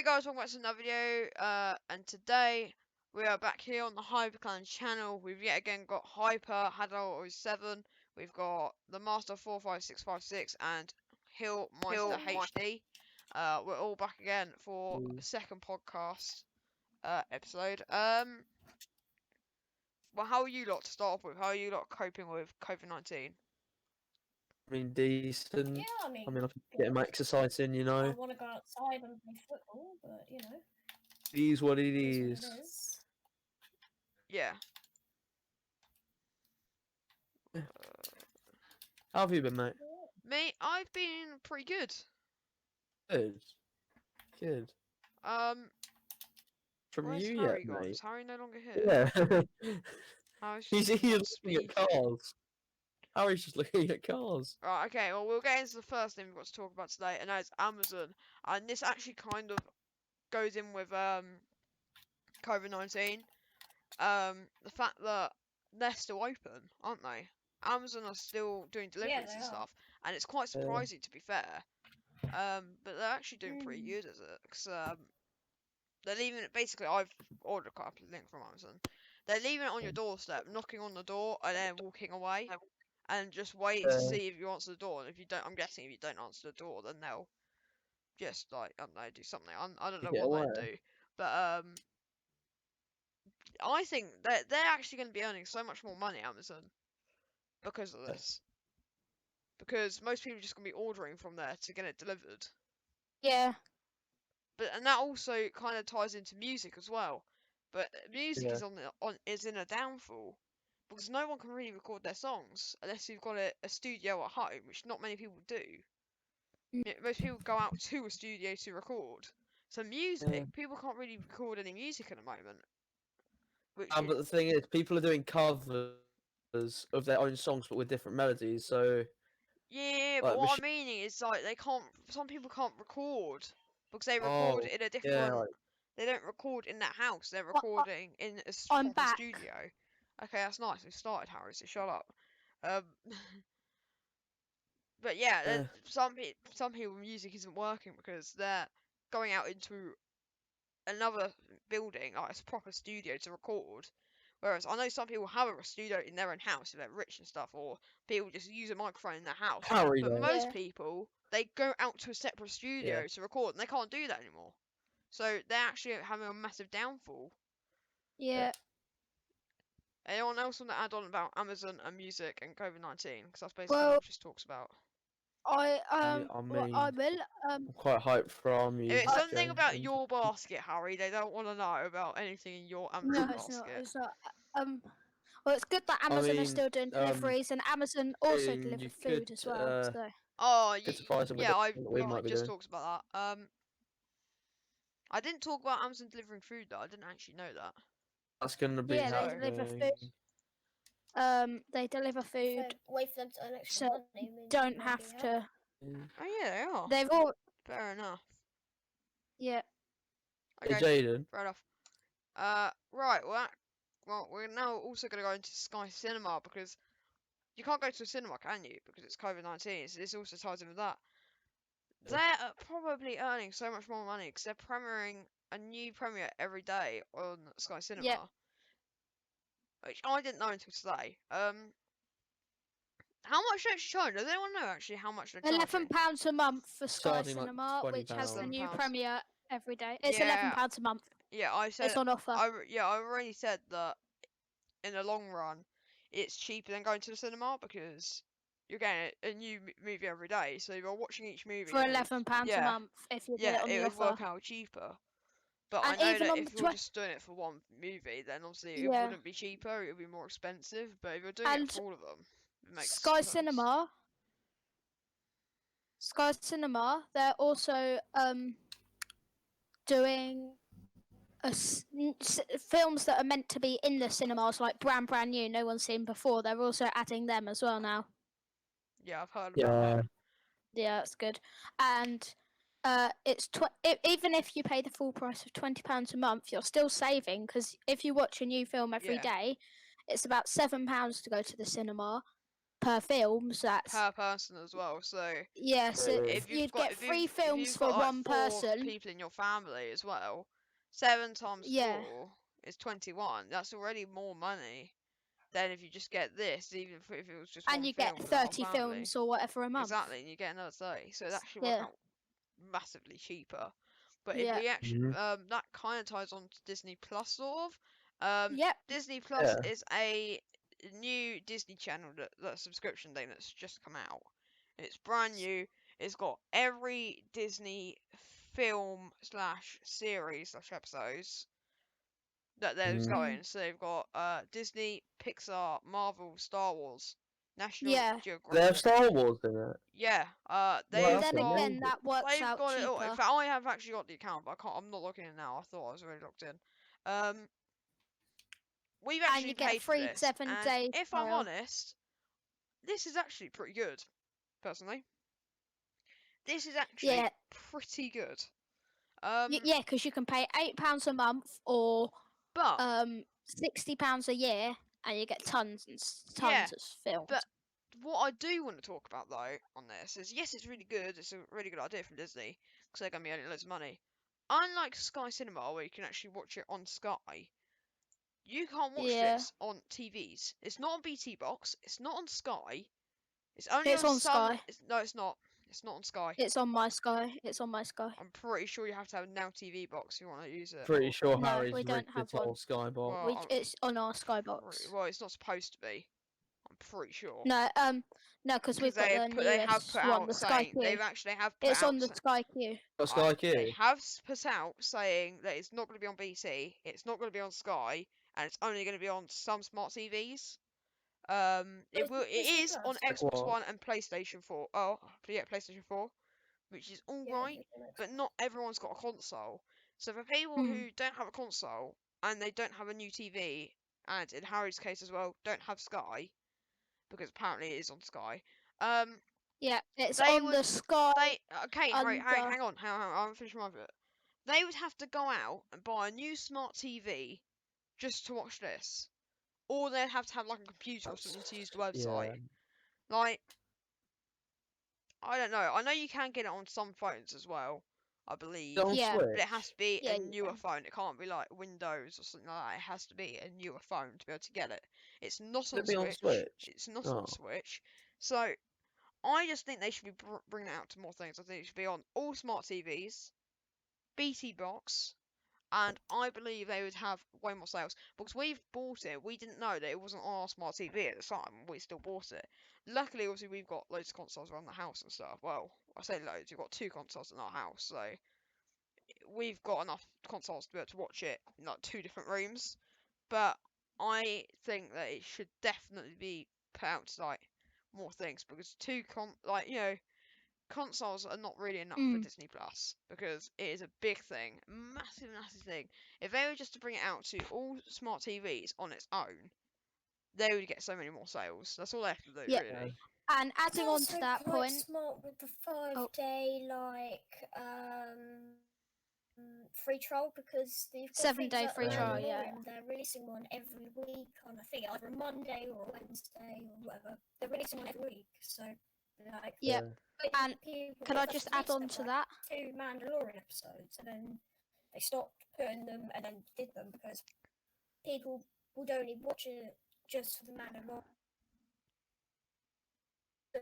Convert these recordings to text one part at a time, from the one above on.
guys, welcome back to another video, and today we are back here on the HyperClan channel. We've yet again got Hyper, Hadal07, we've got the Master 45656 and Hill Meister HD. We're all back again for a second podcast episode. Well, how are you lot to start off with? How are you lot coping with COVID-19? I mean, decent. Yeah, I mean, I'm getting my exercise in, you I know. want to go outside and play football, but It is what it it is. is what it is. Yeah. How have you been, mate? Me, I've been pretty good. Good. Good. From Where's you Harry yet, gone? mate? Is Harry no longer here? Yeah. Harry's He's just here on looking speed. at cars. Harry's just looking at cars. Right, okay, well, we'll get into the first thing we've got to talk about today, and that is Amazon. And this actually kind of goes in with COVID-19. The fact that they're still open, aren't they? Amazon are still doing deliveries they and are. stuff, and it's quite surprising to be fair. But they're actually doing pretty good as it, because they're leaving it. Basically, I've ordered a couple of things from Amazon. They're leaving it on your doorstep, knocking on the door, and then walking away. And just wait to see if you answer the door. And if you don't, I'm guessing if you don't answer the door, then they'll just like, I don't know, do something. I don't know Get what away. they do, but I think that they're actually going to be earning so much more money, Amazon, because of this. Because most people are just going to be ordering from there to get it delivered. Yeah. And that also kind of ties into music as well. But music Yeah. is in a downfall. Because no one can really record their songs unless you've got a studio at home, which not many people do. Most people go out to a studio to record. So music, people can't really record any music at the moment. But the thing is, people are doing covers of their own songs, but with different melodies. So yeah, like, but what I'm meaning is like they can't. Some people can't record because they record in a different. yeah, like, They don't record in that house. They're recording in a I'm proper back. studio. Okay, that's nice. We started, Harry. So shut up. But yeah, some people music isn't working because they're going out into another building, like a proper studio to record. Whereas I know some people have a studio in their own house if they're rich and stuff, or people just use a microphone in their house. Harry, But though. most people, they go out to a separate studio to record, and they can't do that anymore. So they're actually having a massive downfall. Yeah. Anyone else want to add on about Amazon and music and COVID-19? Because that's basically Well, what it just talks about. I mean, I will I'm quite hyped from you. If it's something about your basket, Harry, they don't want to know about anything in your Amazon basket. It's not. Well, it's good that Amazon is still doing deliveries, and Amazon also delivers food as well. So. Oh, yeah, we just talked about that. I didn't talk about Amazon delivering food though. I didn't actually know that. That's gonna be they deliver food. They deliver food. So wait for them to earn extra money. Don't have to. Oh yeah, they are. They've all. Fair enough. Yeah. Okay. Hey, Jaden. Fair enough. Right. Well, we're now also going to go into Sky Cinema because you can't go to a cinema, can you? Because it's COVID-19. So this also ties in with that. They're probably earning so much more money because they're premiering a new premiere every day on Sky Cinema. Yeah. Which I didn't know until today. How much they're charging? Does anyone know actually how much they're charging? £11 a month for Sky Starting, like, Cinema, which has the new £11. premiere every day. It's Yeah. £11 a month. Yeah, I said It's on offer. I already said that in the long run, it's cheaper than going to the cinema because you're getting a new movie every day. So you're watching each movie For £11 a month, if you do it on the would offer. work out cheaper. But And I know even that on if the you're just doing it for one movie, then obviously it Yeah. wouldn't be cheaper. It would be more expensive. But if you're doing it for all of them, it makes Sky sense. Cinema, they're also doing films that are meant to be in the cinemas, like brand new, no one's seen before. They're also adding them as well now. Yeah, I've heard about that. Yeah, that's good. And it's even if you pay the full price of £20 a month, you're still saving because if you watch a new film every day, it's about £7 to go to the cinema. per film. So that's per person as well. So yeah. So if you've you'd got get if 3 you've, if films you've for got like one 4 person. people in your family as well, 7 times Yeah. 4 is 21. That's already more money than if you just get this, even if it was just And one you film get for the whole 30 family. films or whatever a month. Exactly, and you get another 30. So it actually work Yeah. out massively cheaper. But if Yeah. we actually Mhm. that kind of ties on to Disney Plus sort of. Yep. Disney Plus Yeah. is a new Disney channel that subscription thing that's just come out. It's brand new. It's got every Disney film slash series slash episodes that there's Mhm. going. So they've got Disney, Pixar, Marvel, Star Wars, National Yeah. They have Geographic. Star Wars in it. Yeah, Well, they've that's Then got again, amazing. that works they've out got it all. In cheaper. fact, I have actually got the account, but I can't. I'm not logging in now. I thought I was already logged in. We've And actually you get paid for free this, 7-day and if I'm trial. honest, this is actually pretty good. Personally, this is actually Yeah. pretty good. Yeah, because you can pay £8 a month or But £60 a year, and you get tons and Yeah, tons of films. but what I do want to talk about though on this is yes, it's really good. It's a really good idea from Disney because they're gonna be earning loads of money. Unlike Sky Cinema, where you can actually watch it on Sky, you can't watch Yeah. this on TVs. It's not on BT Box. It's not on Sky. It's only It's on some. Sky. No, it's not. It's not on Sky. It's on my Sky. It's on my Sky. I'm pretty sure you have to have a Now TV box if you want to use it. Pretty sure No, Harry's we don't rigged have his whole one. Skybox. Well, It's on our Sky box. well, it's not supposed to be. I'm pretty sure. No, because we've got the they have newest put one, out the Sky saying Q. they've actually have put It's out on the Sky Q. Got Sky They Q. have put out saying that it's not going to be on BT, it's not going to be on Sky, and it's only going to be on some smart TVs. It Disney is on Plus? Like Xbox what? One and PlayStation 4. Oh, yeah, PlayStation 4, which is all Yeah, right, you can but not everyone's got a console. So for people who don't have a console and they don't have a new TV, and in Harry's case as well, don't have Sky, because apparently it is on Sky. Yeah, it's They on would- the Sky. Okay, Harry, under- hang on, I'm finishing my bit. They would have to go out and buy a new smart TV just to watch this, or they'd have to have like a computer or something to use the website. Yeah. Like, I don't know. I know you can get it on some phones as well, I believe. On Yeah. But Switch. it has to be Yeah, a you newer can. phone. It can't be like Windows or something like that. It has to be a newer phone to be able to get it. It's not Should on it be on Switch. Switch? It's not Oh. on Switch. So I just think they should be bringing it out to more things. I think it should be on all smart TVs, BT Box, and I believe they would have way more sales because we've bought it. We didn't know that it wasn't on our smart TV at the time. We still bought it. Luckily, obviously, we've got loads of consoles around the house and stuff. Well, I say loads. We've got 2 consoles in our house, so we've got enough consoles to be able to watch it in like 2 different rooms. But I think that it should definitely be put out to like more things because consoles are not really enough for Disney Plus because it is a big thing, massive thing. If they were just to bring it out to all smart TVs on its own, they would get so many more sales. That's all they have to do, Yeah. really. And adding on to also that quite point, smart with the Oh. 5-day free trial because they've got 7-day things like free trial, yeah. Mandalorian, they're releasing one every week on I think either a Monday or a Wednesday or whatever. They're releasing one every week, so like Yeah. And people can get I such just a add taste on of, to like, that? 2 Mandalorian episodes, and then they stopped putting them and then did them because people would only watch it just for the Mandalorian.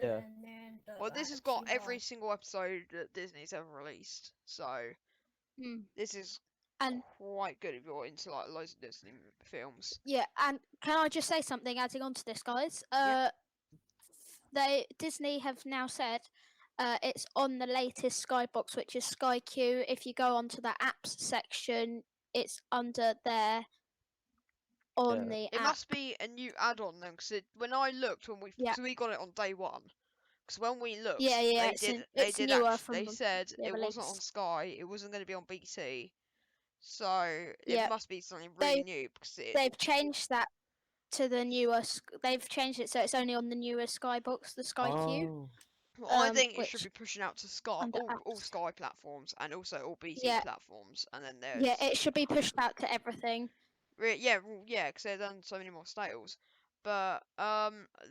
Yeah. And then Well, this has got every single episode that Disney's ever released, so this is And quite good if you're into like loads of Disney films. yeah, and can I just say something adding on to this, guys? Yeah. Disney have now said it's on the latest Skybox, which is Sky Q. If you go onto the apps section, it's under there on the It app. must be a new add-on then, because when I looked because we got it on day one. Because when we looked, Yeah, it's newer from they the said it wasn't on release. Sky, it wasn't going to be on BT, so Yeah. it must be something really new. Because They've changed that to the newest. They've changed it so it's only on the newest Skybox, the Sky Q. Oh. I think it which should be pushing out to Sky, under all apps. Sky platforms, and also all BT Yeah. platforms, and then there's Yeah, it should be pushed out to everything. yeah, because they've done so many more sales. But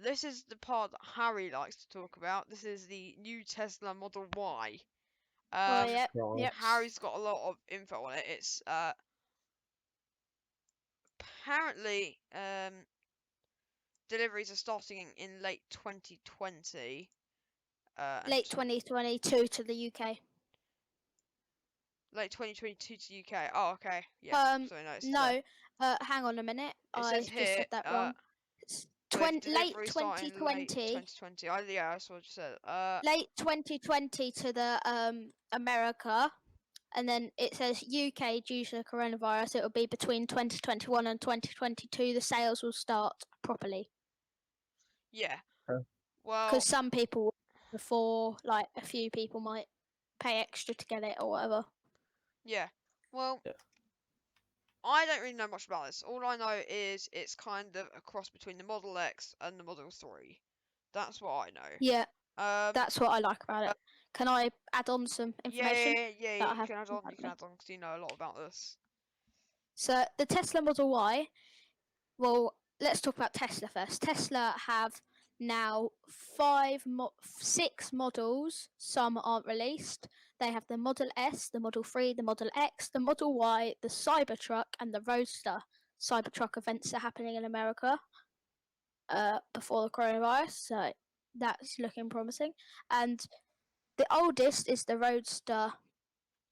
this is the part that Harry likes to talk about. This is the new Tesla Model Y. Oh, yep, Right. yep. Harry's got a lot of info on it. It's apparently deliveries are starting in late 2020. and Late 2022 to the UK. late 2022 to UK. Oh, okay. Yeah. So no, it's No. Hang on a minute. It I says just here, said that wrong. It's with late delivery starting 2020. late 2020. Yeah, that's what I just said. Late 2020 to the America, and then it says UK due to the coronavirus. It will be between 2021 and 2022. The sales will start properly Yeah. Okay. Well, because some people before, like a few people might pay extra to get it or whatever. yeah. Well, Yeah. I don't really know much about this. All I know is it's kind of a cross between the Model X and the Model 3. That's what I know. Yeah, Um, that's what I like about it. Can I add on some information? yeah, that I you have can add in on, front you of can me? add on, because you know a lot about this. So the Tesla Model Y. Well, let's talk about Tesla first. Tesla have now 6 models. Some aren't released. They have the Model S, the Model 3, the Model X, the Model Y, the Cybertruck, and the Roadster. Cybertruck events are happening in America before the coronavirus, so that's looking promising. And the oldest is the Roadster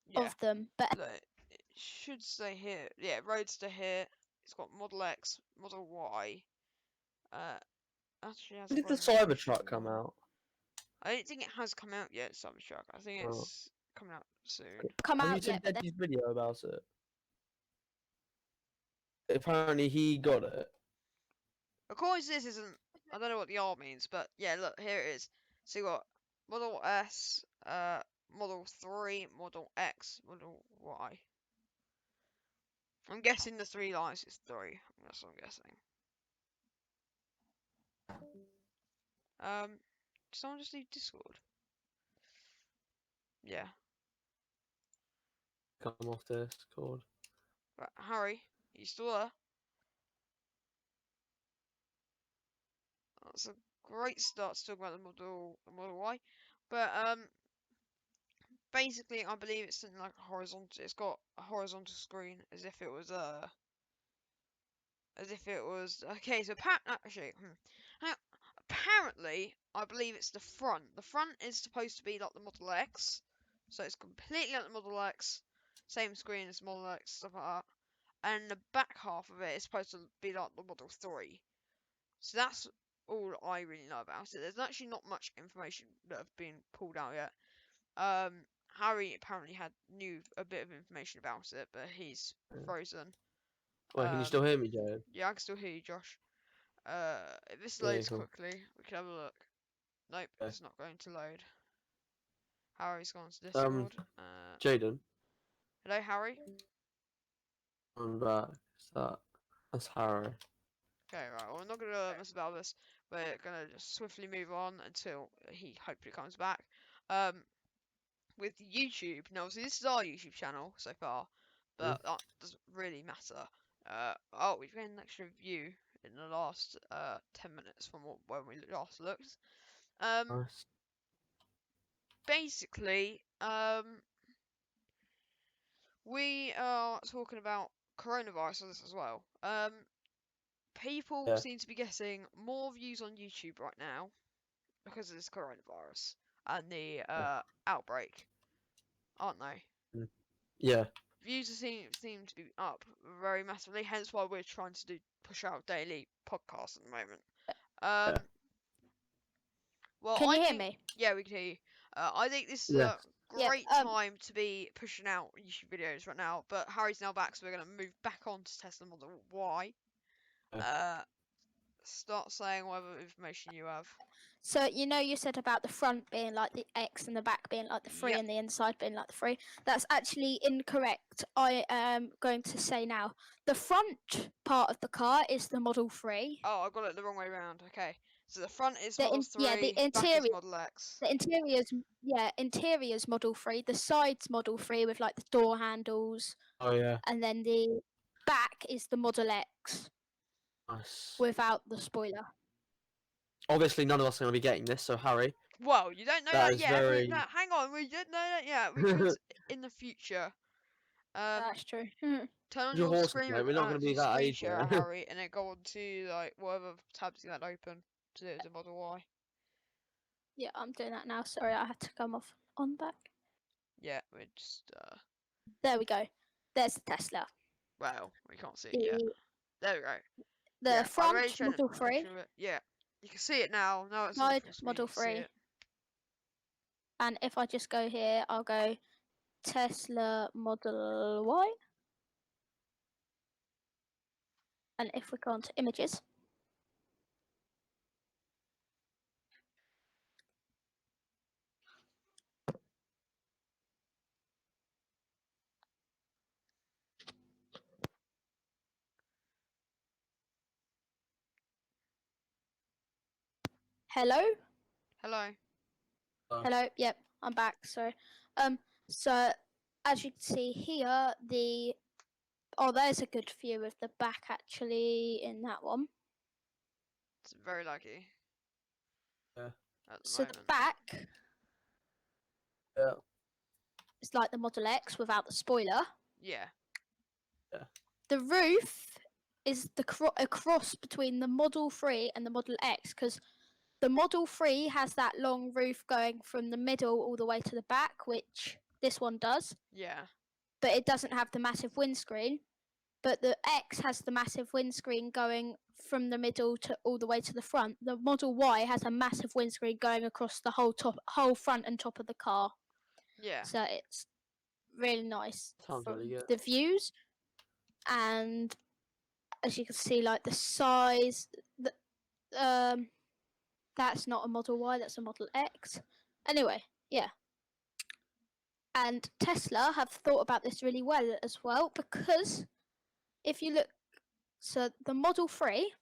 Yeah. of them, but Look, it should say here. Yeah, Roadster here. It's got Model X, Model Y. Actually has When did the coronavirus Cybertruck come one. out? I don't think it has come out yet, Cybertruck. I think Oh. it's coming out soon. come Have you out seen yet. But Deji's video about it? Apparently he got it. Of course, this isn't. I don't know what the R means, but yeah, look, here it is. So you got Model S, Model 3, Model X, Model Y. I'm guessing the 3 lines is 3. That's what I'm guessing. Did someone just leave Discord? Yeah. Come off Discord. Right, Harry, you still there? That's a great start to talk about the Model Y. But basically, I believe it's something like a horizontal. It's got a horizontal screen, as if it was okay. So actually, apparently, I believe it's the front. The front is supposed to be like the Model X, so it's completely like the Model X, same screen as Model X, stuff like that. And the back half of it is supposed to be like the Model 3. So that's all I really know about it. There's actually not much information that have been pulled out yet. Harry apparently knew a bit of information about it, but he's frozen. Wait, can you still hear me, Joe? Yeah, I can still hear you, Josh. If this Yeah, loads cool. quickly, we can have a look. Nope, Okay. it's not going to load. Harry's gone to Discord. Jaden, Hello, Harry. I'm back. That's Harry. Okay, right. Well, we're not gonna mess about this. We're gonna just swiftly move on until he hopefully comes back. With YouTube. Now, obviously, this is our YouTube channel so far, but that doesn't really matter. Oh, we've gained an extra view in the last 10 minutes from when we last looked. Nice. Basically, we are talking about coronavirus on this as well. People Yeah. seem to be getting more views on YouTube right now because of this coronavirus and the outbreak, aren't they? Yeah. Views seem to be up very massively, hence why we're trying to push out daily podcasts at the moment. Well, can I you hear think, me? yeah, we can hear you. I think this is Yeah. a Yep, great time to be pushing out YouTube videos right now, but Harry's now back, so we're going to move back on to Tesla Model Y. Start saying whatever information you have. So you said about the front being like the X and the back being like the 3 Yep. and the inside being like the 3. That's actually incorrect. I am going to say now. The front part of the car is the Model 3. Oh, I got it the wrong way around. Okay, so the front is The Model 3, the back is interior Model X. the interior's Model 3, the side's Model 3 with like the door handles, Oh yeah. and then the back is the Model X. Nice. without the spoiler. Obviously, none of us are going to be getting this, so Harry. Well, you don't know That that is yet. very- No, hang on, we didn't know that yet. We could in the future. That's true. Turn on Your your horse screen. mate, we're not gonna be your that screen age share, yet. Harry, and then go on to like whatever tabs you had open to do it as a Model Y. Yeah, I'm doing that now. Sorry, I had to come off on back. Yeah, we're just There we go. There's the Tesla. well, we can't see it The yet. There we go. the Yeah, I already front showed Model a 3, picture of it. Yeah, you can see it now. Now it's on the side full screen, Model you can see 3. it. And if I just go here, I'll go Tesla Model Y. And if we go on to images, hello, Hello. hello. Yep, I'm back. Sorry. So as you can see here, there's a good view of the back actually in that one. It's very lucky. Yeah. At the So moment. the back Yeah. is like the Model X without the spoiler. Yeah. The roof is a cross between the Model 3 and the Model X, because the Model 3 has that long roof going from the middle all the way to the back, which this one does, Yeah. but it doesn't have the massive windscreen. But the X has the massive windscreen going from the middle to all the way to the front. The Model Y has a massive windscreen going across the whole front and top of the car. Yeah. So it's really nice Sounds from really good. the views, and as you can see, like the size, that's not a Model Y, that's a Model X. Anyway, yeah. And Tesla have thought about this really well as well, because if you look, so the Model 3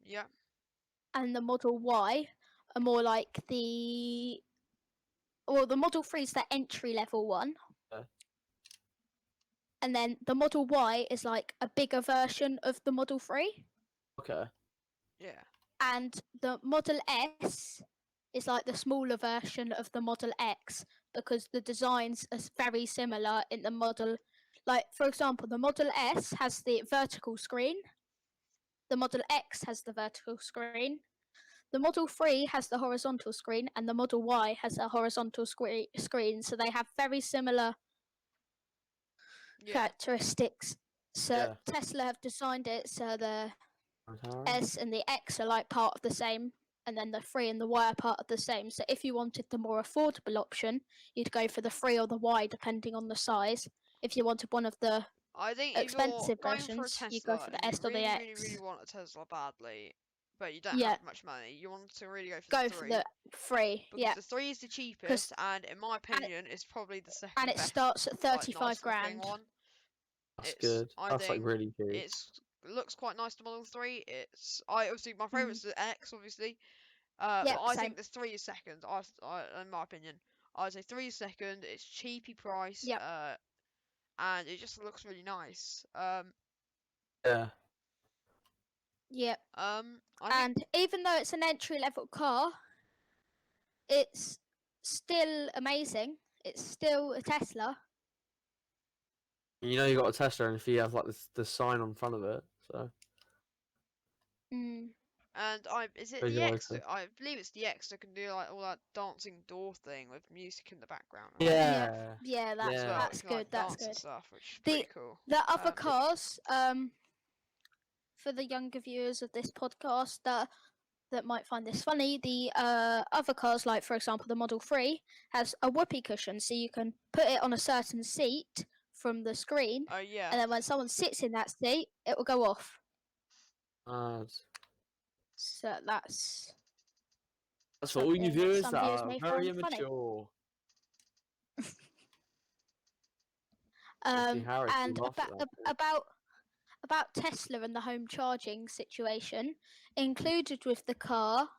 Yeah. and the Model Y are more like the Model 3 is the entry level one. Yeah. And then the Model Y is like a bigger version of the Model 3. Okay. Yeah. And the Model S is like the smaller version of the Model X, because the designs are very similar in the model. Like, for example, the Model S has the vertical screen, the Model X has the vertical screen, the Model 3 has the horizontal screen, and the Model Y has a horizontal screen. So they have very similar Yeah. characteristics. So Yeah. Tesla have designed it so the Thanks, Harry. S and the X are like part of the same, and then the 3 and the Y are part of the same. So if you wanted the more affordable option, you'd go for the 3 or the Y depending on the size. If you wanted one of the I think if expensive you're going for a versions, Tesla, you go for the and you S or the really, X. really, really want a Tesla badly, but you don't Yeah. have much money, you want to really go for Go the for 3. the 3, Because yeah. the 3 is the cheapest, and in my opinion, it's probably the second And it best. starts at like, 35 nice looking grand. one. That's It's- good. I That's like think really good. It looks quite nice. The Model 3. I obviously my favourite's the X, obviously. Yep, But I same. think the 3 is second. In my opinion, I'd say 3 is second. It's cheapy price. Yep. And it just looks really nice. Yeah. Yep. I think And even though it's an entry level car, it's still amazing. It's still a Tesla. You know you got a Tesla, and if you have like the sign on front of it, so Mm. and is it Visual the X? icon. I believe it's the X that can do like all that dancing door thing with music in the background. Right? yeah. Yeah, As Yeah. well, that's you can, like, good. That's dance and good. stuff, which is The- pretty cool. The other Um, cars, for the younger viewers of this podcast that might find this funny, the other cars, like for example the Model 3, has a whoopee cushion, so you can put it on a certain seat from the screen, Oh yeah. and then when someone sits in that seat, it will go off. So that's That's for all you something viewers some that viewers are may very find funny. immature. Harry, And you laugh at about Tesla and the home charging situation, included with the car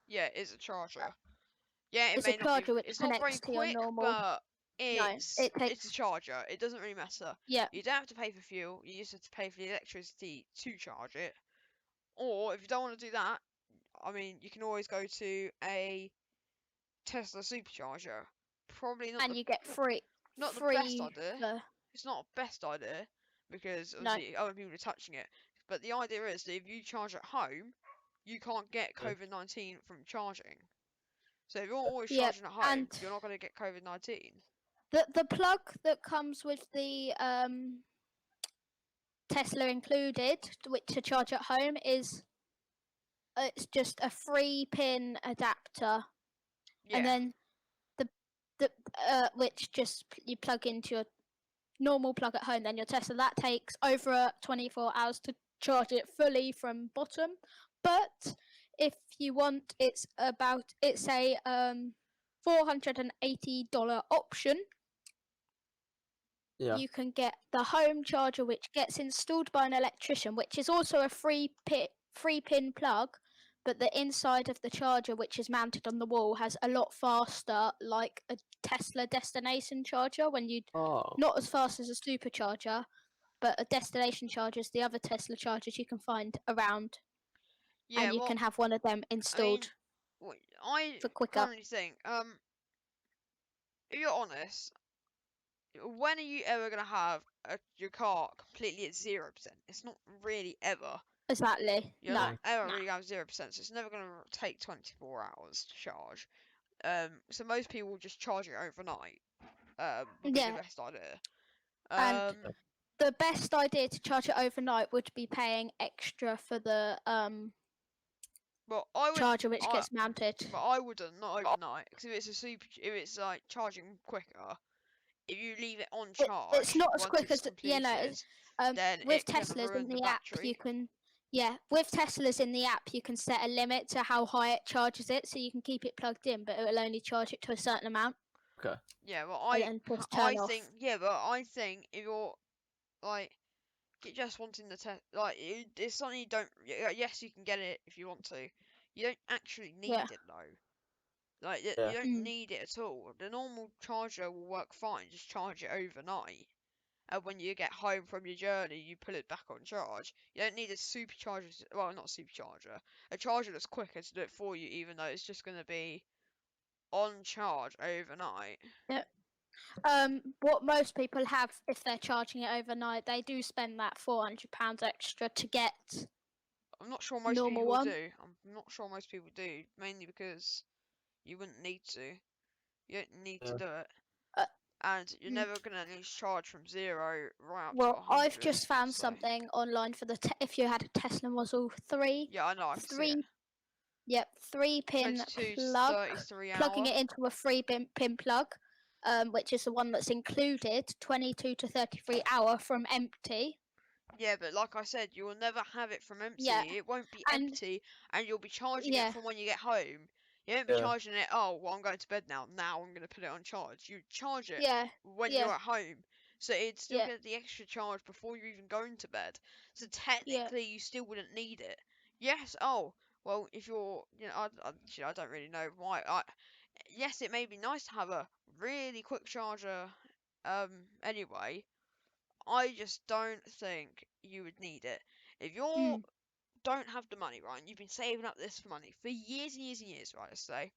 Yeah, it's a charger. Yeah, it is may a not charger be. which It's not very connects to your quick, normal. but it's it it's a takes. charger. It doesn't really matter. Yeah, You don't have to pay for fuel. You just have to pay for the electricity to charge it. Or if you don't want to do that, I mean, you can always go to a Tesla supercharger. Probably not and the you get free. not the best Free idea. for It's not a best idea because no. obviously other people are touching it. But the idea is that if you charge at home, you can't get Yeah. COVID-19 from charging. So if you're always Yeah, charging at home, and you're not going to get COVID-19. the plug that comes with the Tesla included, which to charge at home, is it's just a 3-pin adapter, Yeah. and then the which just you plug into your normal plug at home. Then your Tesla, that takes over 24 hours to charge it fully from bottom. But if you want, it's a $480 option. Yeah. You can get the home charger, which gets installed by an electrician, which is also a 3-pin plug, but the inside of the charger, which is mounted on the wall, has a lot faster, like a Tesla destination charger. When you Oh. not as fast as a supercharger, but a destination charger is the other Tesla chargers you can find around, Yeah, and you well, can have one of them installed I for quicker. currently think, if you're honest, when are you ever gonna have your car completely at 0%? It's not really ever. Exactly. You're No. not ever no. really gonna have 0%, so it's never gonna take 24 hours to charge. So most people will just charge it overnight. Would be Yeah. the best idea. And the best idea to charge it overnight would be paying extra for the Well, I would. charger which gets mounted. But I wouldn't, not overnight, because if it's like charging quicker, if you leave it on charge, It's not as once quick it's as yeah no. completed, then With it can Teslas ruin in the the app, battery. you can with Teslas in the app you can set a limit to how high it charges it, so you can keep it plugged in, but it will only charge it to a certain amount. Okay. Yeah, well, And then just turn off. I think if you're like just wanting the test, like it's something you don't. Yes, you can get it if you want to. You don't actually need Yeah. it though. Like you Yeah. don't need it at all. The normal charger will work fine. Just charge it overnight. And when you get home from your journey, you put it back on charge. You don't need a supercharger. Well, not supercharger. A charger that's quicker to do it for you, even though it's just going to be on charge overnight. What most people have if they're charging it overnight, they do spend that £400 extra to get. I'm not sure most Normal people one? do. I'm not sure most people do, mainly because you wouldn't need to. You don't need to Yeah. do it. Uh, And you're mm. never going to lose charge from 0 right up to Well, 100. I've just found so- something online for if you had a Tesla Model 3. Yeah, I know. I can see it. Yep, 3-pin 22 to plug. 33 Plugging hour. it into a 3-pin plug, which is the one that's included, 22 to 33 hour from empty. Yeah, but like I said, you will never have it from empty. Yeah, It won't be and- empty, and you'll be charging yeah. it from when you get home. You won't be Yeah. charging it. Oh, well, I'm going to bed now. Now I'm going to put it on charge. You charge it Yeah, when yeah. you're at home, so it'd still Yeah. get the extra charge before you even go into bed. So technically, you still wouldn't need it. Yes. Oh, well, if you're, actually, I don't really know why. Yes, it may be nice to have a really quick charger. Anyway, I just don't think you would need it. If you Mm. don't have the money, right, and you've been saving up this money for years and years and years, right, let's say,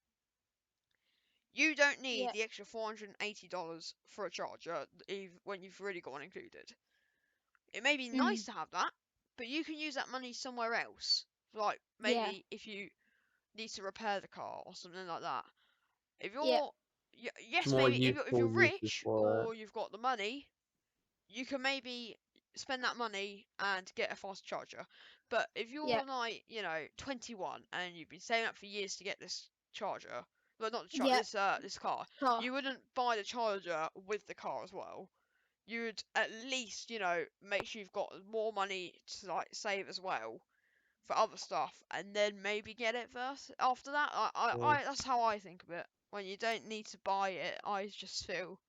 you don't need Yeah. the extra $480 for a charger when you've already got one included. It may be nice to have that, but you can use that money somewhere else. Like, maybe if you need to repair the car or something like that. If you're, yes, More maybe if you're useful uses rich for it. or you've got the money, you can maybe spend that money and get a fast charger. But if you're like, 21 and you've been saving up for years to get this charger, well, not the charger, this car, Oh, you wouldn't buy the charger with the car as well. You'd at least, make sure you've got more money to like save as well for other stuff, and then maybe get it first. After that, I that's how I think of it. When you don't need to buy it, I just feel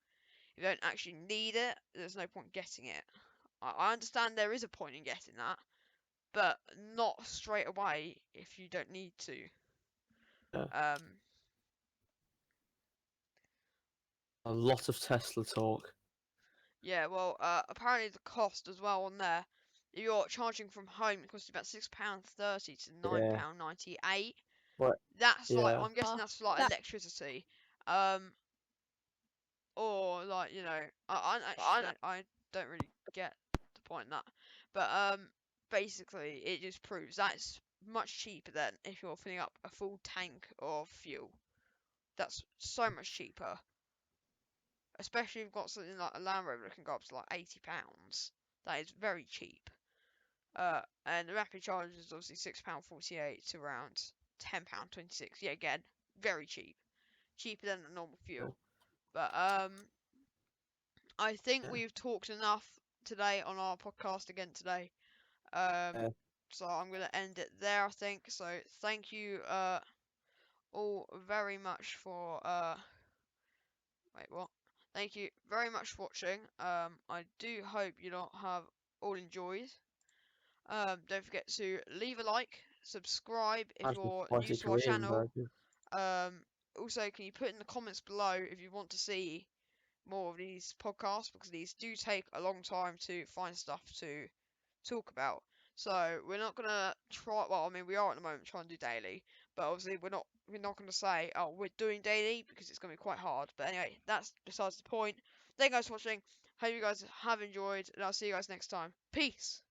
if you don't actually need it, there's no point getting it. I understand there is a point in getting that, but not straight away if you don't need to. Yeah. A lot of Tesla talk. Yeah, well, apparently the cost as well on there, if you're charging from home, it costs you about £6.30 to Yeah. £9.98. But That's like, yeah. I'm guessing Oh, that's for like that- electricity. Or like, you know, I don't really get the point in that. But basically it just proves that it's much cheaper than if you're filling up a full tank of fuel. That's so much cheaper. Especially if you've got something like a Land Rover that can go up to like £80. That is very cheap. And the rapid charge is obviously £6.48 to around £10.26. Yeah, again, very cheap. Cheaper than a normal fuel. But I think Yeah. we've talked enough today on our podcast again today. Yeah. So I'm gonna end it there, I think. So thank you all very much for wait, what? Thank you very much for watching. I do hope you lot have all enjoyed. Don't forget to leave a like, subscribe if And some you're new spicy to our Korean channel. burgers. Also, can you put in the comments below if you want to see more of these podcasts, because these do take a long time to find stuff to talk about. So we're not gonna try. Well, I mean, we are at the moment trying to do daily, but obviously we're not gonna say, oh, we're doing daily, because it's gonna be quite hard. But anyway, that's besides the point. Thank you guys for watching. Hope you guys have enjoyed, and I'll see you guys next time. Peace.